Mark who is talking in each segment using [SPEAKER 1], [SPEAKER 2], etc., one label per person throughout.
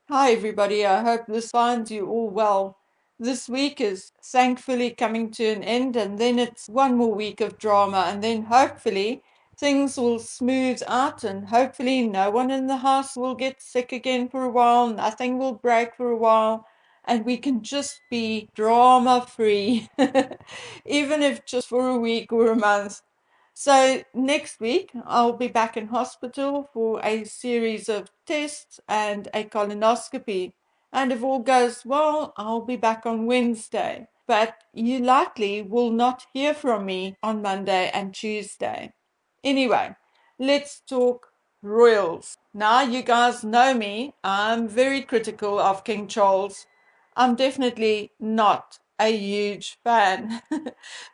[SPEAKER 1] Hi, everybody. I hope this finds you all well. This week is thankfully coming to an end, and then it's one more week of drama, and then hopefully things will smooth out, and hopefully no one in the house will get sick again for a while, nothing will break for a while, and we can just be drama free, even if just for a week or a month. So next week, I'll be back in hospital for a series of tests and a colonoscopy. And if all goes well, I'll be back on Wednesday. But you likely will not hear from me on Monday and Tuesday. Anyway, let's talk royals. Now, you guys know me. I'm very critical of King Charles. I'm definitely not a huge fan.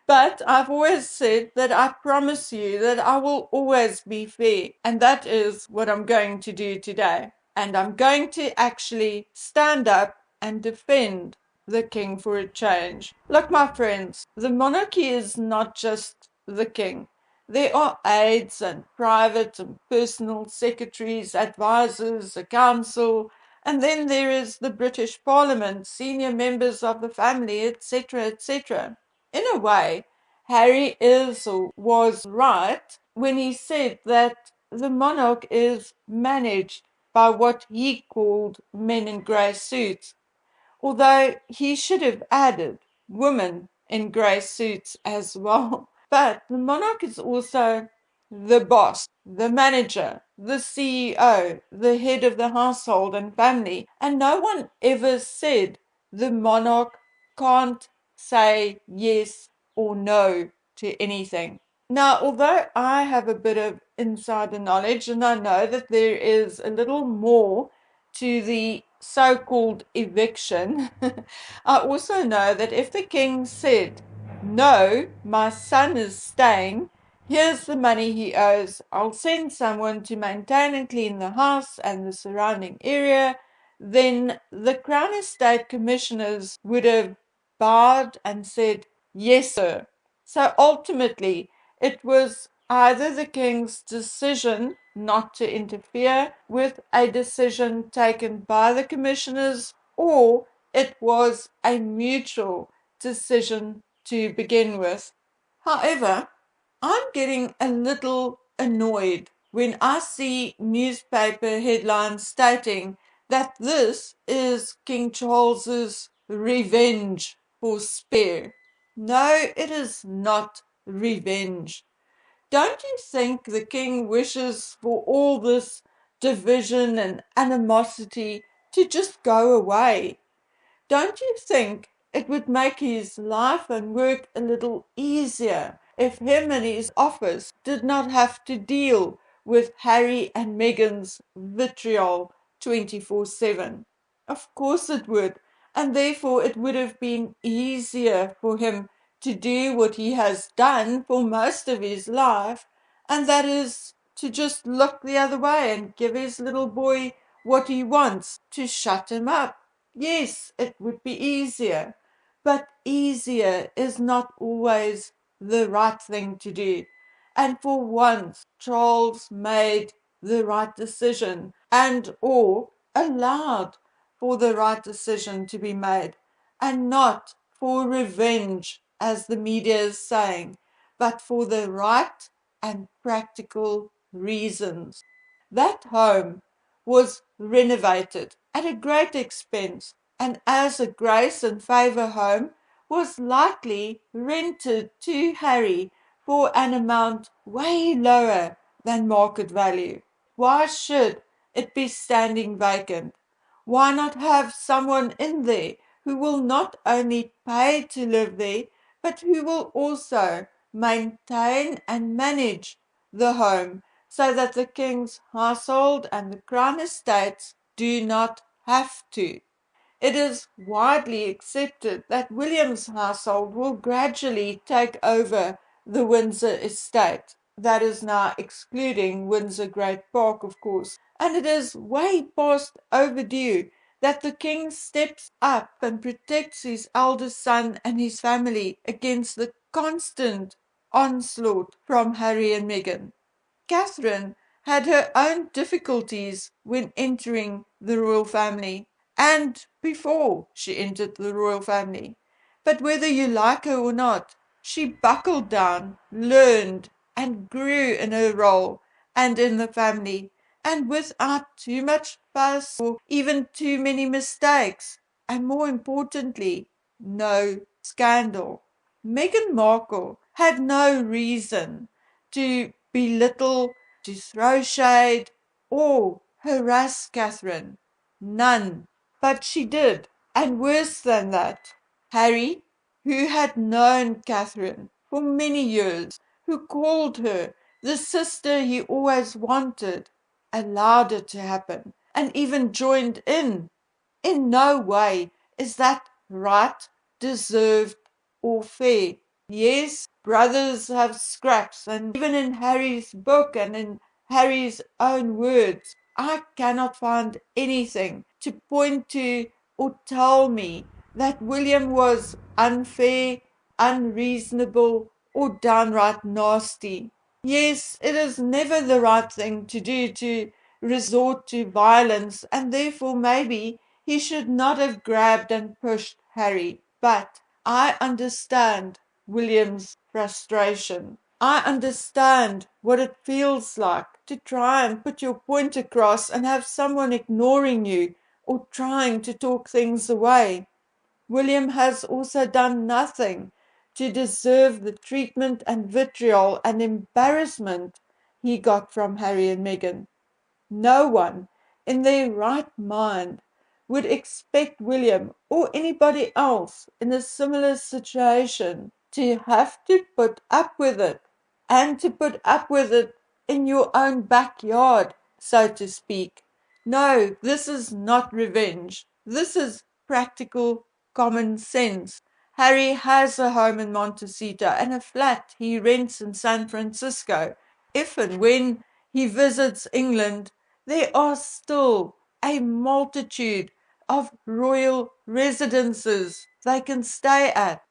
[SPEAKER 1] But I've always said that I promise you that I will always be fair. And that is what I'm going to do today. And I'm going to actually stand up and defend the king for a change. Look, my friends, the monarchy is not just the king. There are aides and private and personal secretaries, advisors, a council, and then there is the British Parliament, senior members of the family, etc., etc. In a way, Harry is or was right when he said that the monarch is managed by what he called men in grey suits, although he should have added women in grey suits as well. But the monarch is also the boss, the manager, the CEO, the head of the household and family, and no one ever said the monarch can't say yes or no to anything. Now, although I have a bit of insider knowledge and I know that there is a little more to the so-called eviction, I also know that if the king said, "No, my son is staying, here's the money he owes, I'll send someone to maintain and clean the house and the surrounding area," then the Crown Estate Commissioners would have bowed and said, "Yes, sir." So ultimately, it was either the king's decision not to interfere with a decision taken by the commissioners, or it was a mutual decision to begin with. However, I'm getting a little annoyed when I see newspaper headlines stating that this is King Charles's revenge for Spare. No, it is not revenge. Don't you think the king wishes for all this division and animosity to just go away? Don't you think it would make his life and work a little easier if him and his office did not have to deal with Harry and Meghan's vitriol 24/7? Of course it would, and therefore it would have been easier for him to do what he has done for most of his life, and that is to just look the other way and give his little boy what he wants, to shut him up. Yes, it would be easier, but easier is not always the right thing to do. And for once, Charles made the right decision and or allowed for the right decision to be made, and not for revenge, as the media is saying, but for the right and practical reasons. That home was renovated at a great expense, and as a grace and favour home, was likely rented to Harry for an amount way lower than market value. Why should it be standing vacant? Why not have someone in there who will not only pay to live there, but who will also maintain and manage the home so that the king's household and the crown estates do not have to? It is widely accepted that William's household will gradually take over the Windsor estate. That is now excluding Windsor Great Park, of course. And it is way past overdue that the king steps up and protects his eldest son and his family against the constant onslaught from Harry and Meghan. Catherine had her own difficulties when entering the royal family and before she entered the royal family. But whether you like her or not, she buckled down, learned, and grew in her role and in the family, and without too much fuss or even too many mistakes, and more importantly, no scandal. Meghan Markle had no reason to belittle, to throw shade, or harass Catherine. None. But she did. And worse than that, Harry, who had known Catherine for many years, who called her the sister he always wanted, allowed it to happen and even joined in. In no way is that right, deserved, or fair. Yes, brothers have scraps, and even in Harry's book and in Harry's own words, I cannot find anything to point to or tell me that William was unfair, unreasonable, or downright nasty. Yes, it is never the right thing to do to resort to violence, and therefore maybe he should not have grabbed and pushed Harry. But I understand William's frustration. I understand what it feels like to try and put your point across and have someone ignoring you or trying to talk things away. William has also done nothing to deserve the treatment and vitriol and embarrassment he got from Harry and Meghan. No one in their right mind would expect William or anybody else in a similar situation to have to put up with it, and to put up with it in your own backyard, so to speak. No, this is not revenge. This is practical common sense. Harry has a home in Montecito and a flat he rents in San Francisco. If and when he visits England, there are still a multitude of royal residences they can stay at.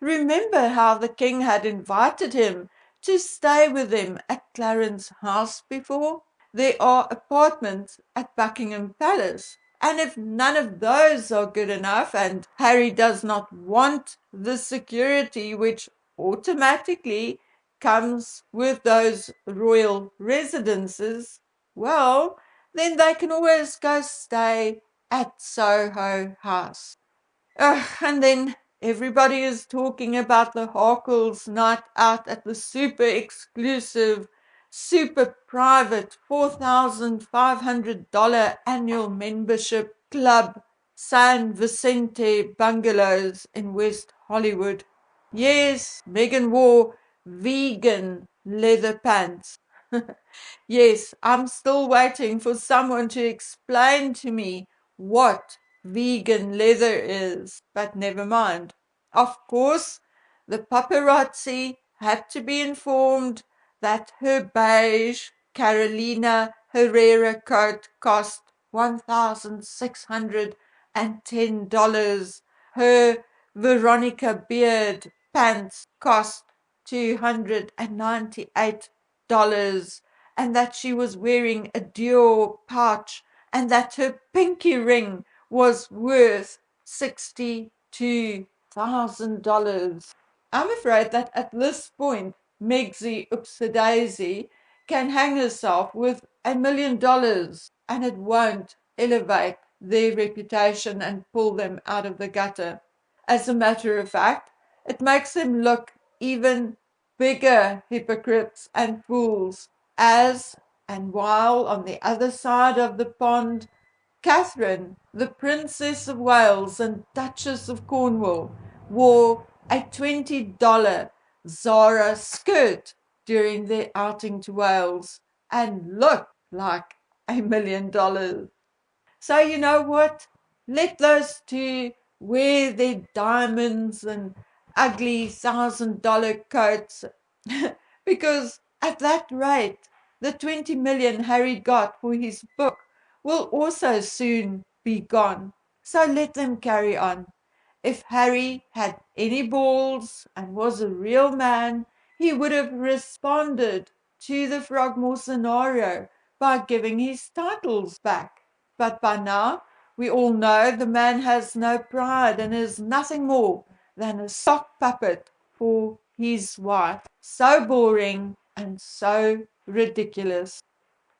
[SPEAKER 1] Remember how the king had invited him to stay with him at Clarence House before? There are apartments at Buckingham Palace. And if none of those are good enough and Harry does not want the security which automatically comes with those royal residences, well, then they can always go stay at Soho House. And then everybody is talking about the Harkles night out at the super exclusive, super private $4,500 annual membership club, San Vicente Bungalows in West Hollywood. Yes, Meghan wore vegan leather pants. Yes, I'm still waiting for someone to explain to me what vegan leather is, but never mind. Of course, the paparazzi had to be informed that her beige Carolina Herrera coat cost $1,610. Her Veronica Beard pants cost $298, and that she was wearing a Dior pouch, and that her pinky ring was worth $62,000. I'm afraid that at this point, Megsy Upsadaisy can hang herself with $1 million, and it won't elevate their reputation and pull them out of the gutter. As a matter of fact, it makes them look even bigger hypocrites and fools, as and while on the other side of the pond, Catherine, the Princess of Wales and Duchess of Cornwall, wore a $20 Zara skirt during their outing to Wales and looked like $1 million. So you know what? Let those two wear their diamonds and ugly $1,000 coats, because at that rate, the 20 million Harry got for his book will also soon be gone. So let them carry on. If Harry had any balls and was a real man, he would have responded to the Frogmore scenario by giving his titles back. But by now, we all know the man has no pride and is nothing more than a sock puppet for his wife. So boring and so ridiculous.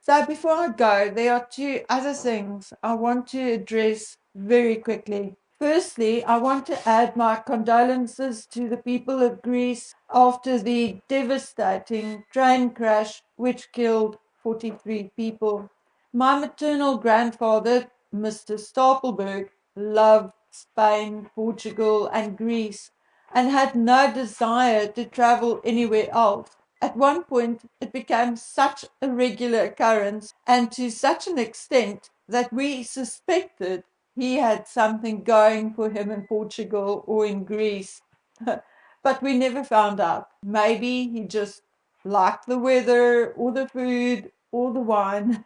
[SPEAKER 1] So before I go, there are two other things I want to address very quickly. Firstly, I want to add my condolences to the people of Greece after the devastating train crash which killed 43 people. My maternal grandfather, Mr. Stapelberg, loved Spain, Portugal, and Greece and had no desire to travel anywhere else. At one point, it became such a regular occurrence and to such an extent that we suspected he had something going for him in Portugal or in Greece. But we never found out. Maybe he just liked the weather or the food or the wine.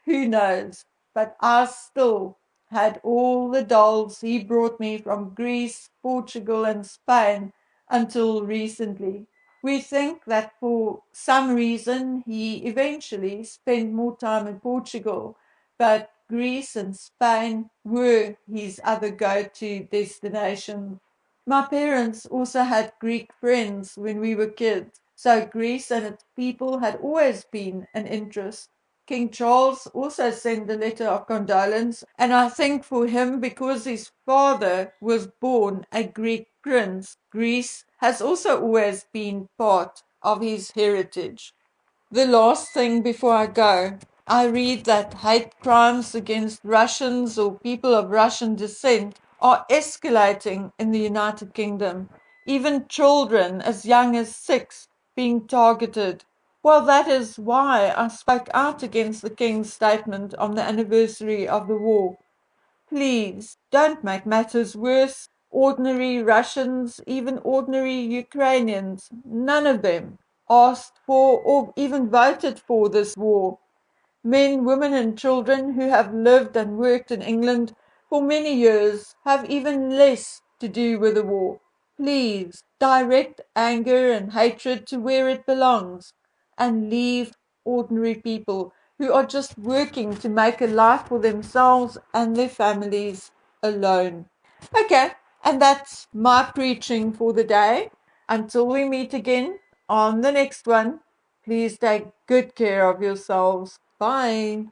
[SPEAKER 1] Who knows? But I still had all the dolls he brought me from Greece, Portugal, and Spain until recently. We think that for some reason he eventually spent more time in Portugal, but Greece and Spain were his other go-to destination. My parents also had Greek friends when we were kids, so Greece and its people had always been an interest. King Charles also sent a letter of condolence, and I think for him, because his father was born a Greek prince, Greece has also always been part of his heritage. The last thing before I go, I read that hate crimes against Russians or people of Russian descent are escalating in the United Kingdom. Even children as young as 6 being targeted. Well, that is why I spoke out against the King's statement on the anniversary of the war. Please don't make matters worse. Ordinary Russians, even ordinary Ukrainians, none of them asked for or even voted for this war. Men, women, and children who have lived and worked in England for many years have even less to do with the war. Please direct anger and hatred to where it belongs and leave ordinary people who are just working to make a life for themselves and their families alone. Okay, and that's my preaching for the day. Until we meet again on the next one, please take good care of yourselves. Bye.